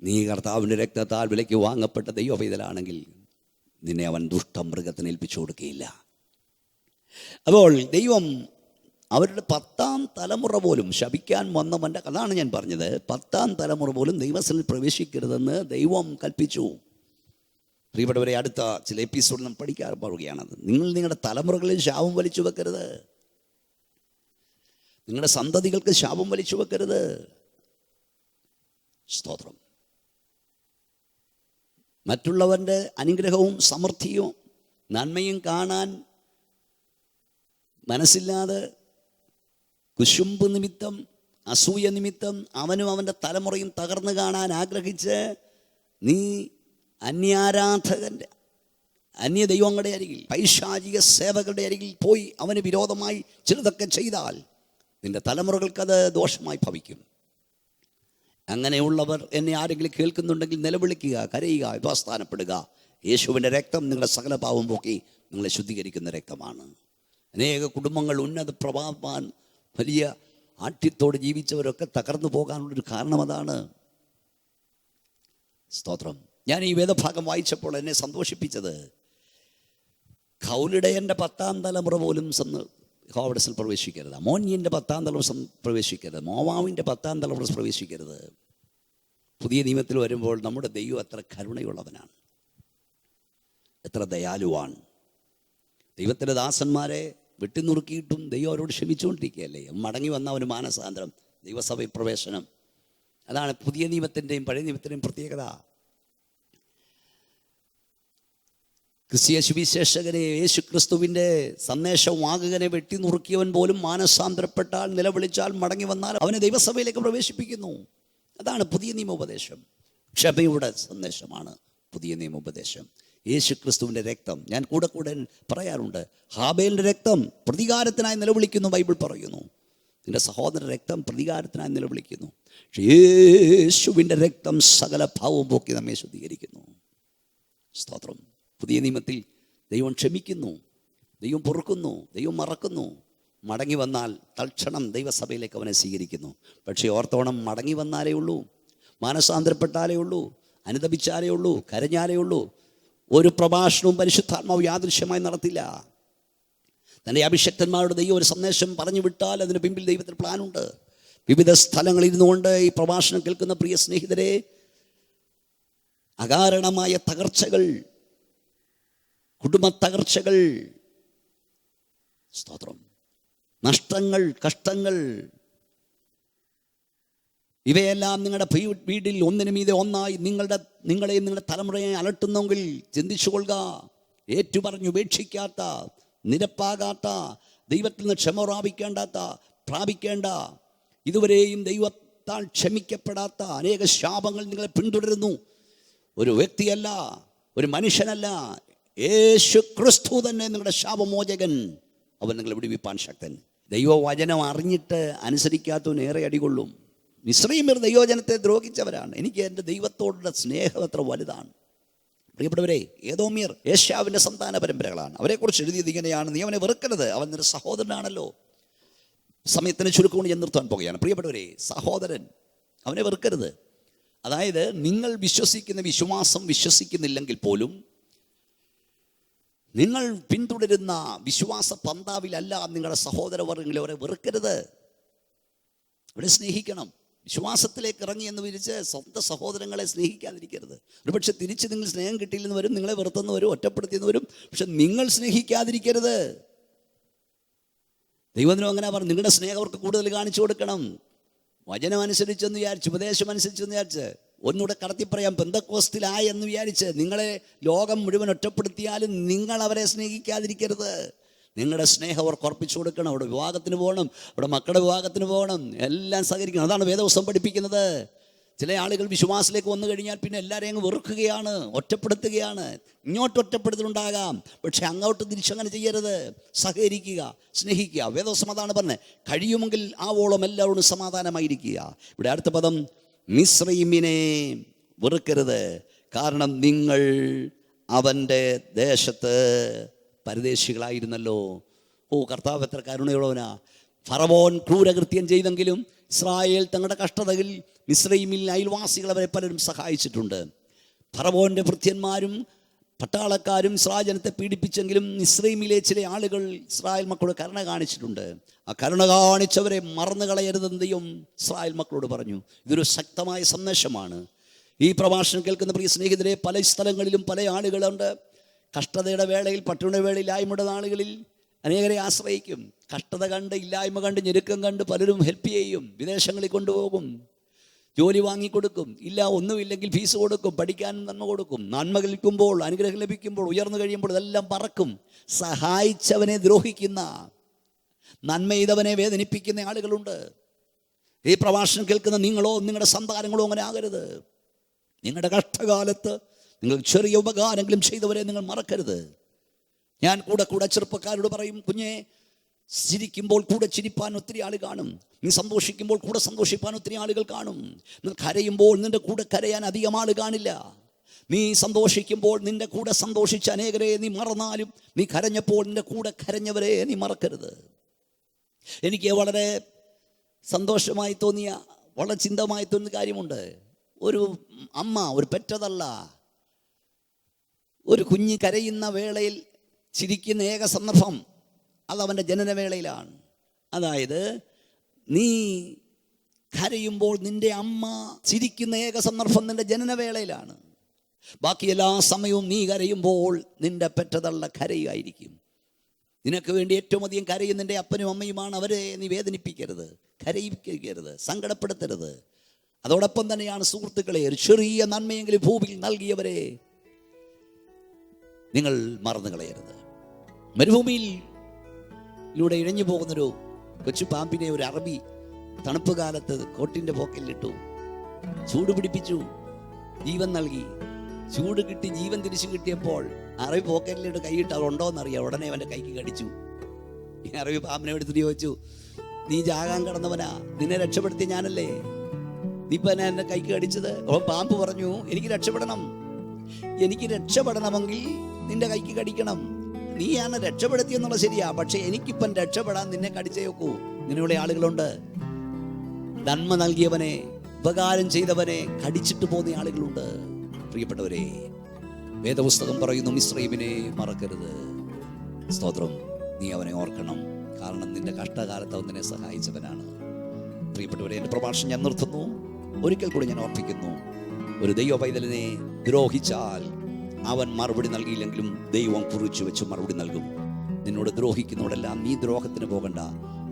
Speaker 1: നീ കർത്താവിൻ്റെ രക്തത്താൽ വിലയ്ക്ക് വാങ്ങപ്പെട്ട ദൈവപൈതലാണെങ്കിൽ നിന്നെ അവൻ ദുഷ്ടമൃഗത്തിന് ഏൽപ്പിച്ചു കൊടുക്കുകയില്ല. അപ്പോൾ ദൈവം അവരുടെ 10ാം തലമുറ പോലും ശപിക്കാൻ വന്നവൻ്റെ, അതാണ് ഞാൻ പറഞ്ഞത്, 10ാം തലമുറ പോലും ദൈവത്തിൽ പ്രവേശിക്കരുതെന്ന് ദൈവം കൽപ്പിച്ചു. പ്രിയപ്പെട്ടവരെ, അടുത്ത ചില എപ്പിസോഡിൽ നാം പഠിക്കാൻ പോവുകയാണത്. നിങ്ങൾ നിങ്ങളുടെ തലമുറകളിൽ ശാപം വലിച്ചു വെക്കരുത്. നിങ്ങളുടെ സന്തതികൾക്ക് ശാപം വലിച്ചു വെക്കരുത്. സ്തോത്രം. മറ്റുള്ളവൻ്റെ അനുഗ്രഹവും സമൃദ്ധിയും നന്മയും കാണാൻ മനസ്സില്ലാതെ കുശുമ്പ് നിമിത്തം, അസൂയ നിമിത്തം അവനും അവൻ്റെ തലമുറയും തകർന്നു കാണാൻ ആഗ്രഹിച്ച് നീ അന്യാരാധകൻ്റെ, അന്യ ദൈവങ്ങളുടെ അരികിൽ, പൈശാചിക സേവകളുടെ അരികിൽ പോയി അവന് വിരോധമായി ചിലതൊക്കെ ചെയ്താൽ നിന്റെ തലമുറകൾക്കത് ദോഷമായി ഭവിക്കും. അങ്ങനെയുള്ളവർ എന്നെ ആരെങ്കിലും കേൾക്കുന്നുണ്ടെങ്കിൽ നിലവിളിക്കുക, കരയുക, യഥാസ്ഥാനപ്പെടുക. യേശുവിൻ്റെ രക്തം നിങ്ങളുടെ സകല പാവം പോക്കി നിങ്ങളെ ശുദ്ധീകരിക്കുന്ന രക്തമാണ്. അനേക കുടുംബങ്ങൾ ഉന്നത പ്രഭാവമാൻ വലിയ ആഠ്യത്തോട് ജീവിച്ചവരൊക്കെ തകർന്നു പോകാനുള്ളൊരു കാരണം അതാണ്. സ്തോത്രം. ഞാൻ ഈ വേദഭാഗം വായിച്ചപ്പോൾ എന്നെ സന്തോഷിപ്പിച്ചത്, ഖൗലിടയൻ്റെ 10ാം തലമുറ പോലും ഹോവഡസിൽ പ്രവേശിക്കരുത്, അമോന്യൻ്റെ 10ാം തലമുറ പ്രവേശിക്കരുത്, മോവാവിൻ്റെ 10ാം തലമുറ പ്രവേശിക്കരുത്. പുതിയ നിയമത്തിൽ വരുമ്പോൾ നമ്മുടെ ദൈവം എത്ര കരുണയുള്ളവനാണ്, എത്ര ദയാലുവാണ്. ദൈവത്തിൻ്റെ ദാസന്മാരെ വെട്ടിനുറുക്കിയിട്ടും ദൈവം അവരോട് ക്ഷമിച്ചുകൊണ്ടിരിക്കുകയല്ലേ. മടങ്ങി വന്ന ഒരു മാനസാന്തരം, ദൈവസഭയിൽ പ്രവേശനം. അതാണ് പുതിയ നിയമത്തിൻ്റെയും പഴയ നിയമത്തിൻ്റെയും പ്രത്യേകത. ക്രിസ്തീയ സുവിശേഷകനെ, യേശു ക്രിസ്തുവിൻ്റെ സന്ദേശവാഹകനെ വെട്ടിനുറുക്കിയവൻ പോലും മാനസാന്തരപ്പെട്ടാൽ, നിലവിളിച്ചാൽ, മടങ്ങി വന്നാൽ അവനെ ദൈവസഭയിലേക്ക് പ്രവേശിപ്പിക്കുന്നു. അതാണ് പുതിയ നിയമോപദേശം. ക്ഷമയുടെ സന്ദേശമാണ് പുതിയ നിയമോപദേശം. യേശു ക്രിസ്തുവിൻ്റെ രക്തം, ഞാൻ കൂടെ പറയാറുണ്ട്, ഹാബേലിൻ്റെ രക്തം പ്രതികാരത്തിനായി നിലവിളിക്കുന്നു ബൈബിൾ പറയുന്നു. നിന്റെ സഹോദരൻ്റെ രക്തം പ്രതികാരത്തിനായി നിലവിളിക്കുന്നു. പക്ഷേ യേശുവിൻ്റെ രക്തം സകല ഭാവവും പോക്കി നമ്മെ ശുദ്ധീകരിക്കുന്നു. സ്തോത്രം. പുതിയ നിയമത്തിൽ ദൈവം ക്ഷമിക്കുന്നു, ദൈവം പൊറുക്കുന്നു, ദൈവം മറക്കുന്നു. മടങ്ങി വന്നാൽ തൽക്ഷണം ദൈവസഭയിലേക്ക് അവനെ സ്വീകരിക്കുന്നു. പക്ഷേ ഓർത്തോണം, മടങ്ങി വന്നാലേ ഉള്ളൂ, മാനസാന്തരപ്പെട്ടാലേ ഉള്ളൂ, അനുതപിച്ചാലേ ഉള്ളൂ, കരഞ്ഞാലേ ഉള്ളൂ. ഒരു പ്രഭാഷണവും പരിശുദ്ധാത്മാവ് യാദൃശ്യമായി നടത്തില്ല. തൻ്റെ അഭിഷക്തന്മാരുടെ ദൈവം ഒരു സന്ദേശം പറഞ്ഞു വിട്ടാൽ അതിന് പിമ്പിൽ ദൈവത്തിന് പ്ലാനുണ്ട്. വിവിധ സ്ഥലങ്ങളിൽ ഇരുന്നുകൊണ്ട് ഈ പ്രഭാഷണം കേൾക്കുന്ന പ്രിയ സ്നേഹിതരെ, അകാരണമായ തകർച്ചകൾ, കുടുംബ തകർച്ചകൾ, സ്തോത്രം, നഷ്ടങ്ങൾ, കഷ്ടങ്ങൾ, ഇവയെല്ലാം നിങ്ങളുടെ വീട്ടിൽ ഒന്നിനു മീതെ ഒന്നായി നിങ്ങളെയും നിങ്ങളുടെ തലമുറയെ അലട്ടുന്നെങ്കിൽ ചിന്തിച്ചു കൊള്ളുക. ഏറ്റുപറഞ്ഞു ഉപേക്ഷിക്കാത്ത, നിരപ്പാകാത്ത, ദൈവത്തിൽ നിന്ന് ക്ഷമ പ്രാപിക്കേണ്ട, ഇതുവരെയും ദൈവത്താൽ ക്ഷമിക്കപ്പെടാത്ത അനേക ശാപങ്ങൾ നിങ്ങളെ പിന്തുടരുന്നു. ഒരു വ്യക്തിയല്ല, ഒരു മനുഷ്യനല്ല, യേശു ക്രിസ്തു തന്നെ നിങ്ങളുടെ ശാപമോചകൻ. അവൻ നിങ്ങളെ വിടുവിപ്പാൻ ശക്തൻ. ദൈവവചനം അറിഞ്ഞിട്ട് അനുസരിക്കാത്തവന് ഏറെ അടികൊള്ളും. മിസ്രയീമ്യർ ദൈവവചനത്തെ ദ്രോഹിച്ചവരാണ്. എനിക്ക് എൻ്റെ ദൈവത്തോടുള്ള സ്നേഹം എത്ര വലുതാണ്. പ്രിയപ്പെട്ടവരെ, ഏദോമ്യർ ഏശാവിൻ്റെ സന്താന പരമ്പരകളാണ്. അവരെക്കുറിച്ച് എഴുതിയത് ഇങ്ങനെയാണ്: നീ അവനെ വെറുക്കരുത്, അവൻ നിന്റെ സഹോദരനാണല്ലോ. സമയത്തിന് ചുരുക്കം ഞാൻ നിർത്താൻ പോകുകയാണ്. പ്രിയപ്പെട്ടവരെ, സഹോദരൻ, അവനെ വെറുക്കരുത്. അതായത് നിങ്ങൾ വിശ്വസിക്കുന്ന വിശ്വാസം വിശ്വസിക്കുന്നില്ലെങ്കിൽ പോലും നിങ്ങൾ പിന്തുടരുന്ന വിശ്വാസ പന്താവിലല്ല നിങ്ങളുടെ സഹോദരവർഗ്ഗങ്ങളെ അവരെ വെറുക്കരുത്. അവരെ സ്നേഹിക്കണം. വിശ്വാസത്തിലേക്ക് ഇറങ്ങി എന്ന് വിരിച്ച് സ്വന്തം സഹോദരങ്ങളെ സ്നേഹിക്കാതിരിക്കരുത്. ഒരുപക്ഷെ തിരിച്ച് നിങ്ങൾ സ്നേഹം കിട്ടിയില്ലെന്ന് വരും, നിങ്ങളെ വെറുത്തെന്ന് വരും, ഒറ്റപ്പെടുത്തിയെന്ന് വരും. പക്ഷെ നിങ്ങൾ സ്നേഹിക്കാതിരിക്കരുത്. ദൈവത്തിനും അങ്ങനെ പറഞ്ഞു, നിങ്ങളുടെ സ്നേഹം അവർക്ക് കൂടുതൽ കാണിച്ചു കൊടുക്കണം. വചനം അനുസരിച്ചെന്ന് വിചാരിച്ച്, ഉപദേശം അനുസരിച്ചെന്ന് വിചാരിച്ച്, ഒന്നുകൂടെ കടത്തി പറയാം, പെന്തക്കോസ്തിലായി എന്ന് വിചാരിച്ച് നിങ്ങളെ ലോകം മുഴുവൻ ഒറ്റപ്പെടുത്തിയാലും നിങ്ങൾ അവരെ സ്നേഹിക്കാതിരിക്കരുത്. നിങ്ങളുടെ സ്നേഹം അവർക്ക് ഉറപ്പിച്ചു കൊടുക്കണം. അവിടെ വിവാഹത്തിന് പോകണം, അവിടെ മക്കളുടെ വിവാഹത്തിന് പോകണം, എല്ലാം സഹകരിക്കണം. അതാണ് വേദപുസ്തകം പഠിപ്പിക്കുന്നത്. ചില ആളുകൾ വിശ്വാസത്തിലേക്ക് വന്നു കഴിഞ്ഞാൽ പിന്നെ എല്ലാവരെയും അങ്ങ് വെറുക്കുകയാണ്, ഒറ്റപ്പെടുത്തുകയാണ്. ഇങ്ങോട്ട് ഒറ്റപ്പെടുത്തലുണ്ടാകാം, പക്ഷെ അങ്ങോട്ട് തിരിച്ചങ്ങനെ ചെയ്യരുത്. സഹകരിക്കുക, സ്നേഹിക്കുക. വേദപുസ്തകം അതാണ് പറഞ്ഞത്, കഴിയുമെങ്കിൽ ആവോളം എല്ലാവരോടും സമാധാനമായിരിക്കുക. ഇവിടെ അടുത്ത പദം, മിസ്രയീമിനെ വെറുക്കരുത്, കാരണം നിങ്ങൾ അവൻ്റെ ദേശത്ത് പരദേശികളായിരുന്നല്ലോ. കർത്താവ് എത്ര കരുണയുള്ളവനാ. ഫറവോൻ ക്രൂരകൃത്യം ചെയ്തെങ്കിലും ഇസ്രായേൽ തങ്ങളുടെ കഷ്ടതയിൽ മിസ്രയീമിൽ അയൽവാസികൾ അവരെ പലരും സഹായിച്ചിട്ടുണ്ട്. ഫറവോൻ്റെ ഭൃത്യന്മാരും പട്ടാളക്കാരും ഇസ്രായേൽ ജനത്തെ പീഡിപ്പിച്ചെങ്കിലും മിസ്രയീമിലെ ചില ആളുകൾ ഇസ്രായേൽ മക്കളോട് കരുണ കാണിച്ചിട്ടുണ്ട്. ആ കരുണ കാണിച്ചവരെ മറന്നു കളയരുതെന്ന് ദൈവം ഇസ്രായേൽ മക്കളോട് പറഞ്ഞു. ഇതൊരു ശക്തമായ സന്ദേശമാണ്. ഈ പ്രഭാഷണം കേൾക്കുന്ന പ്രിയ സ്നേഹിതരെ, പല സ്ഥലങ്ങളിലും പല ആളുകളുണ്ട്. കഷ്ടതയുടെ വേളയിൽ, പട്ടിണിയുടെ വേളയിൽ, ഇല്ലായ്മയുടെ നാളുകളിൽ അനേകരെ ആശ്രയിക്കും. കഷ്ടത കണ്ട്, ഇല്ലായ്മ കണ്ട്, ഞെരുക്കം കണ്ട് പലരും ഹെൽപ്പ് ചെയ്യും. വിദേശങ്ങളിൽ കൊണ്ടുപോകും, ജോലി വാങ്ങിക്കൊടുക്കും, ഇല്ല ഒന്നുമില്ലെങ്കിൽ ഫീസ് കൊടുക്കും, പഠിക്കാൻ നന്മ കൊടുക്കും. നന്മ ലഭിക്കുമ്പോൾ, അനുഗ്രഹം ലഭിക്കുമ്പോൾ, ഉയർന്നു കഴിയുമ്പോൾ ഇതെല്ലാം പറക്കും. സഹായിച്ചവനെ ദ്രോഹിക്കുന്ന, നന്മ ചെയ്തവനെ വേദനിപ്പിക്കുന്ന ആളുകളുണ്ട്. ഈ പ്രഭാഷണം കേൾക്കുന്ന നിങ്ങളോ നിങ്ങളുടെ സന്താനങ്ങളോ അങ്ങനെ ആകരുത്. നിങ്ങളുടെ കഷ്ടകാലത്ത് നിങ്ങൾ ചെറിയ ഉപകാരങ്ങളും ചെയ്തവരെ നിങ്ങൾ മറക്കരുത്. ഞാൻ കൂടെ ചെറുപ്പക്കാരോട് പറയും, കുഞ്ഞെ, ചിരിക്കുമ്പോൾ കൂടെ ചിരിപ്പാൻ ഒത്തിരി ആൾ കാണും. നീ സന്തോഷിക്കുമ്പോൾ കൂടെ സന്തോഷിപ്പാൻ ഒത്തിരി ആളുകൾ കാണും. നീ കരയുമ്പോൾ നിന്റെ കൂടെ കരയാൻ അധികം ആൾ കാണില്ല. നീ സന്തോഷിക്കുമ്പോൾ നിന്റെ കൂടെ സന്തോഷിച്ച അനേകരെ നീ മറന്നാലും നീ കരഞ്ഞപ്പോൾ നിന്റെ കൂടെ കരഞ്ഞവരെ നീ മറക്കരുത്. എനിക്ക് വളരെ സന്തോഷമായി തോന്നിയ, വളരെ ചിന്തമായി തോന്നിയ കാര്യമുണ്ട്. ഒരു അമ്മ, ഒരു പെറ്റതള്ള, ഒരു കുഞ്ഞ് കരയുന്ന വേളയിൽ ചിരിക്കുന്ന ഏക സന്ദർഭം അതവൻ്റെ ജനനവേളയിലാണ്. അതായത് നീ കരയുമ്പോൾ നിൻ്റെ അമ്മ ചിരിക്കുന്ന ഏക സന്ദർഭം നിൻ്റെ ജനനവേളയിലാണ്. ബാക്കി എല്ലാ സമയവും നീ കരയുമ്പോൾ നിൻ്റെ പെറ്റതള്ള കരയുമായിരിക്കും. നിനക്ക് വേണ്ടി ഏറ്റവും അധികം കരയും നിൻ്റെ അപ്പനും അമ്മയുമാണ്. അവരെ നീ വേദനിപ്പിക്കരുത്, കരയിപ്പിക്കരുത്, സങ്കടപ്പെടുത്തരുത്. അതോടൊപ്പം തന്നെയാണ് സുഹൃത്തുക്കളെ, ഒരു ചെറിയ നന്മയെങ്കിലും ഭൂമിയിൽ നൽകിയവരെ നിങ്ങൾ മറന്നു കളയരുത്. മരുഭൂമിയിലൂടെ ഇഴഞ്ഞു പോകുന്നൊരു കൊച്ചു പാമ്പിനെ ഒരു അറബി തണുപ്പ് കാലത്ത് കോട്ടിൻ്റെ പോക്കലിലിട്ടു, ചൂട് പിടിപ്പിച്ചു, ജീവൻ നൽകി. ചൂട് കിട്ടി ജീവൻ തിരിച്ചു കിട്ടിയപ്പോൾ അറബി പോക്കലിലിട്ട് കൈയിട്ട് അവരുണ്ടോയെന്നറിയാം. ഉടനെ അവൻ്റെ കൈക്ക് കടിച്ചു. ഈ അറബി പാമ്പിനെ എടുത്തിട്ട് ചോദിച്ചു, നീ ജാകാൻ കിടന്നവനാ, നിന്നെ രക്ഷപ്പെടുത്തി ഞാനല്ലേ, നീ ഇപ്പം എന്നെ കൈക്ക് കടിച്ചത്? അപ്പോൾ പാമ്പ് പറഞ്ഞു, എനിക്ക് രക്ഷപ്പെടണം, എനിക്ക് രക്ഷപ്പെടണമെങ്കിൽ നിന്റെ കൈക്ക് കടിക്കണം. നീയാണ് രക്ഷപ്പെടുത്തിയെന്നുള്ള ശരിയാ, പക്ഷെ എനിക്കിപ്പം രക്ഷപ്പെടാൻ നിന്നെ കടിച്ചേ നോക്കൂ. ഇങ്ങനെയുള്ള ആളുകളുണ്ട്. നന്മ നൽകിയവനെ, ഉപകാരം ചെയ്തവനെ കടിച്ചിട്ട് പോകുന്ന ആളുകളുണ്ട്. പ്രിയപ്പെട്ടവരെ, വേദപുസ്തകം പറയുന്നു, മിസ്രയീമിനെ മറക്കരുത്. സ്തോത്രം. നീ അവനെ ഓർക്കണം, കാരണം നിന്റെ കഷ്ടകാലത്ത് അവൻ നിന്നെ സഹായിച്ചവനാണ്. പ്രിയപ്പെട്ടവരെ, എൻ്റെ പ്രഭാഷണം ഞാൻ നിർത്തുന്നു. ഒരിക്കൽ കൂടി ഞാൻ ഓർപ്പിക്കുന്നു, ഒരു ദൈവ പൈതലിനെ ദ്രോഹിച്ചാൽ അവൻ മറുപടി നൽകിയില്ലെങ്കിലും ദൈവം കുറിച്ചു വെച്ച് മറുപടി നൽകും. നിന്നോട് ദ്രോഹിക്കുന്നതോടെല്ലാം നീ ദ്രോഹത്തിന് പോകണ്ട,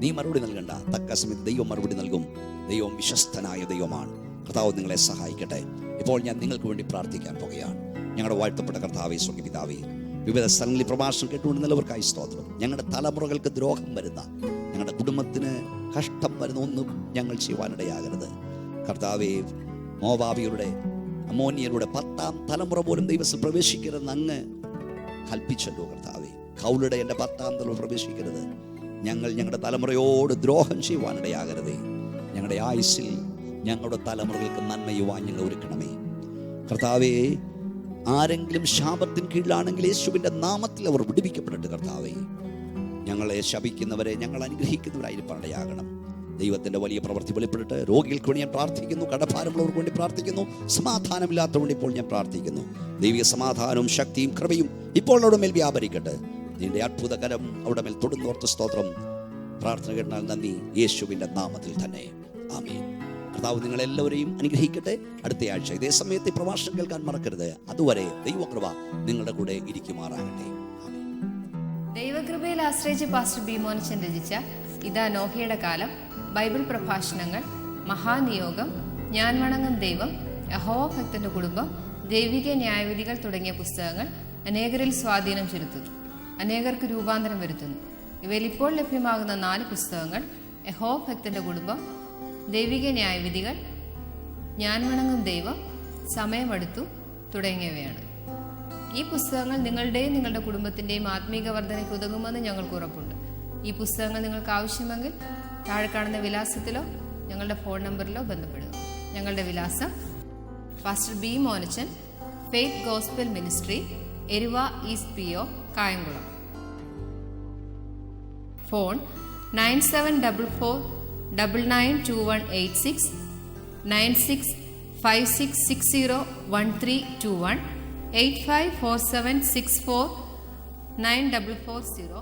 Speaker 1: നീ മറുപടി നൽകണ്ട. തക്ക സമയത്ത് ദൈവം മറുപടി നൽകും. ദൈവം വിശ്വസ്തനായ ദൈവമാണ്. കർത്താവ് നിങ്ങളെ സഹായിക്കട്ടെ. ഇപ്പോൾ ഞാൻ നിങ്ങൾക്ക് വേണ്ടി പ്രാർത്ഥിക്കാൻ പോകുകയാണ്. ഞങ്ങളുടെ വാഴ്ത്തപ്പെട്ട കർത്താവേ, സ്വർഗ്ഗീയ പിതാവേ, വിവിധ സ്ഥലങ്ങളിൽ പ്രഭാഷണം കേട്ടുകൊണ്ടുള്ളവർക്കായി സ്തോത്രം. ഞങ്ങളുടെ തലമുറകൾക്ക് ദ്രോഹം വരുന്ന, ഞങ്ങളുടെ കുടുംബത്തിന് കഷ്ടം വരുന്ന ഒന്നും ഞങ്ങൾ ചെയ്യുവാനിടയാകരുത്. കർത്താവേ, മോവാബിയരുടെ, അമ്മോനിയരുടെ 10ാം തലമുറ പോലും ദൈവത്തിൽ പ്രവേശിക്കരുതെന്ന് അങ്ങ് കൽപ്പിച്ചല്ലോ കർത്താവേ. കൗലുടെ എൻ്റെ 10ാം തലമുറ പ്രവേശിക്കരുത്. ഞങ്ങളുടെ തലമുറയോട് ദ്രോഹം ചെയ്യുവാനിടയാകരുതേ. ഞങ്ങളുടെ ആയുസ്സിൽ ഞങ്ങളുടെ തലമുറകൾക്ക് നന്മ ചെയ്യുവാൻ ഞങ്ങൾ ഒരുക്കണമേ കർത്താവേ. ആരെങ്കിലും ശാപത്തിന് കീഴിലാണെങ്കിൽ യേശുവിൻ്റെ നാമത്തിൽ അവർ വിടുവിക്കപ്പെടട്ടെ കർത്താവേ. ഞങ്ങളെ ശപിക്കുന്നവരെ ഞങ്ങൾ അനുഗ്രഹിക്കുന്നവരായിരിക്കാനിടയാകണം. ദൈവത്തിൻ്റെ വലിയ പ്രവൃത്തി വെളിപ്പെടട്ടെ. രോഗികൾക്ക് വേണ്ടി ഞാൻ പ്രാർത്ഥിക്കുന്നു, കടഭാരമുള്ളവർക്ക് വേണ്ടി പ്രാർത്ഥിക്കുന്നു, സമാധാനമില്ലാത്തതുകൊണ്ട് ഇപ്പോൾ ഞാൻ പ്രാർത്ഥിക്കുന്നു. ദൈവിക സമാധാനവും ശക്തിയും കൃപയും ഇപ്പോൾ അവിടെ മേൽ വ്യാപരിക്കട്ടെ. നിന്റെ അത്ഭുതകരം അവിടെ മേൽ തൊടുന്നോർത്ത് സ്തോത്രം. പ്രാർത്ഥന കേട്ടാൽ നന്ദി, യേശുവിൻ്റെ നാമത്തിൽ തന്നെ, ആമേൻ. കർത്താവ് നിങ്ങളെല്ലാവരെയും അനുഗ്രഹിക്കട്ടെ. അടുത്ത ആഴ്ച ഇതേ സമയത്ത് പ്രഭാഷണം കേൾക്കാൻ മറക്കരുത്. അതുവരെ ദൈവകൃപ നിങ്ങളുടെ കൂടെ ഇരിക്കുമാറാകട്ടെ.
Speaker 2: ദൈവകൃപയിൽ ആശ്രയിച്ച് പാസ്റ്റർ ബി മോനച്ചൻ രചിച്ച ഇതാ നോഹയുടെ കാലം, ബൈബിൾ പ്രഭാഷണങ്ങൾ, മഹാനിയോഗം, ഞാൻ വണങ്ങും ദൈവം, യഹോവ ഭക്തന്റെ കുടുംബം, ദൈവിക ന്യായവിധികൾ തുടങ്ങിയ പുസ്തകങ്ങൾ അനേകരിൽ സ്വാധീനം ചെലുത്തുന്നു, അനേകർക്ക് രൂപാന്തരം വരുത്തുന്നു. ഇവയിൽ ഇപ്പോൾ ലഭ്യമാകുന്ന 4 പുസ്തകങ്ങൾ യഹോവ ഭക്തന്റെ കുടുംബം, ദൈവിക ന്യായവിധികൾ, ഞാൻ വണങ്ങും ദൈവം, സമയമെടുത്തു തുടങ്ങിയവയാണ്. ഈ പുസ്തകങ്ങൾ നിങ്ങളുടെയും നിങ്ങളുടെ കുടുംബത്തിൻ്റെയും ആത്മീക വർധനയ്ക്ക് ഉതകുമെന്ന് ഞങ്ങൾക്ക് ഉറപ്പുണ്ട്. ഈ പുസ്തകങ്ങൾ നിങ്ങൾക്ക് ആവശ്യമെങ്കിൽ താഴെ കാണുന്ന വിലാസത്തിലോ ഞങ്ങളുടെ ഫോൺ നമ്പറിലോ ബന്ധപ്പെടുക. ഞങ്ങളുടെ വിലാസം: pastor B Monachan, faith gospel ministry, Eruva east PO, Kayamkulam. Phone 9744992186, 9656601321, 8547649440.